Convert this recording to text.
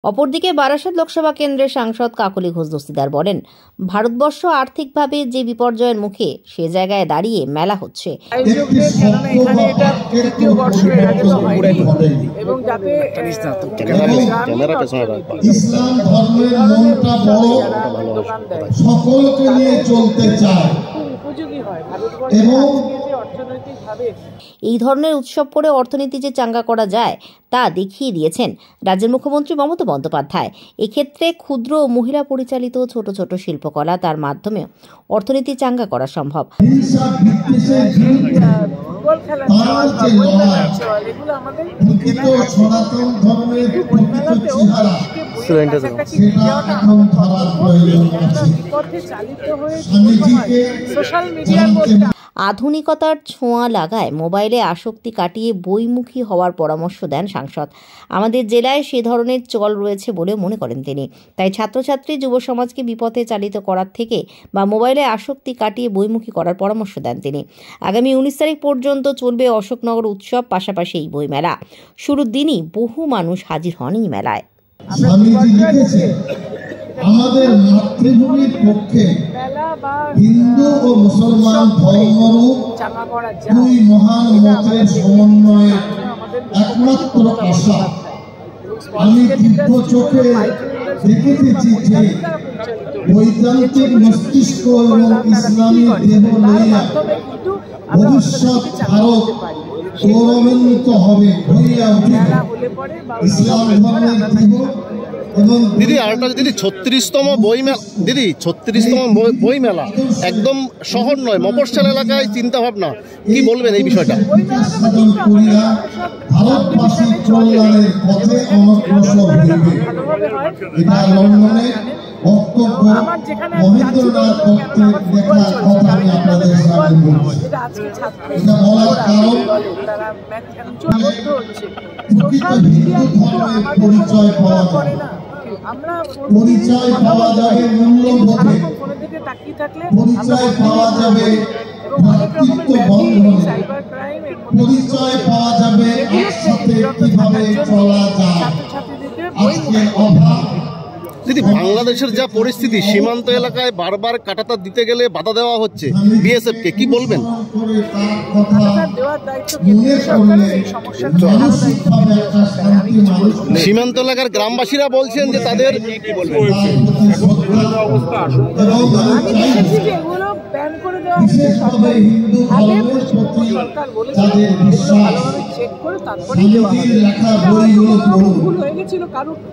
অপরদিকে বারাসাত লোকসভা কেন্দ্রের সাংসদ কাকলি ঘোষ দস্তিদার বলেন, ভারতবর্ষ আর্থিকভাবে যে বিপর্যয়ের মুখে সে জায়গায় দাঁড়িয়ে মেলা হচ্ছে। সকলকে নিয়ে চলতে চায় এবং এই ধরনের উৎসব করে অর্থনীতি যে চাঙ্গা করা যায় তা দেখিয়ে দিয়েছেন রাজ্যের মুখ্যমন্ত্রী মমতা বন্দ্যোপাধ্যায়। এক্ষেত্রে ক্ষুদ্র ও মহিলা পরিচালিত ছোট ছোট শিল্পকলা তার মাধ্যমে অর্থনীতি চাঙ্গা করা সম্ভব। আধুনিকতার ছোঁয়া লাগায় মোবাইলে আসক্তি কাটিয়ে বইমুখী হওয়ার পরামর্শ দেন সাংসদ। আমাদের জেলায় সে ধরনের চল রয়েছে বলে মনে করেন তিনি। তাই ছাত্রছাত্রী যুব সমাজকে বিপথে চালিত করার থেকে বা মোবাইলে আসক্তি কাটিয়ে বইমুখী করার পরামর্শ দেন তিনি। আগামী 19 তারিখ পর্যন্ত চলবে অশোকনগর উৎসব, পাশাপাশি এই বই মেলা। শুরুর দিনই বহু মানুষ হাজির হন এই মেলায়। আমাদের মাতৃভূমির পক্ষে হিন্দু ও মুসলমান ধর্মরূপ দুই মহান মতের সমন্বয়ে একমাত্র আশা। আমি দিব্য চোখে দেখেছি যে বৈদান্তিক মস্তিষ্ক এবং ইসলামী দেহ লইয়া ভবিষ্যৎ ভারত গৌরবান্বিত হবে, হইয়া উঠিবে ইসলাম ধর্মের দেহ। দিদি আরেকটা দিদি 36তম বই মেলা একদম শহর নয়, মফস্বল এলাকায় চিন্তা ভাবনা, কি বলবেন এই বিষয়টা? ভারতবাসীর কল্যাণের পথে অগ্রসর হইবে। এটা লন্ডনে বক্তব্য মহেন্দ্রনাথ দত্তের লেখা কথা আমি আপনাদের সামনে বলছি। এটা বলার কারণ প্রকৃত হিন্দু ধর্মের পরিচয় পাওয়া যায়, পরিচয় পাওয়া যাবে মূল্যবোধে, পরিচয় পাওয়া যাবে ভ্রাতৃত্ব বন্ধনে, পরিচয় পাওয়া যাবে একসাথে কিভাবে চলা যায়। আজকে অভাব দিদি, বাংলাদেশের যা পরিস্থিতি, সীমান্ত এলাকায় বারবার কাঁটাতার দিতে গেলে বাধা দেওয়া হচ্ছে বিএসএফকে, কি বলবেন? সীমান্ত এলাকার গ্রামবাসীরা বলছেন যে তাদের হিন্দু ধর্মের প্রতি তাদের বিশ্বাস, লেখা বইগুলো পড়ুন।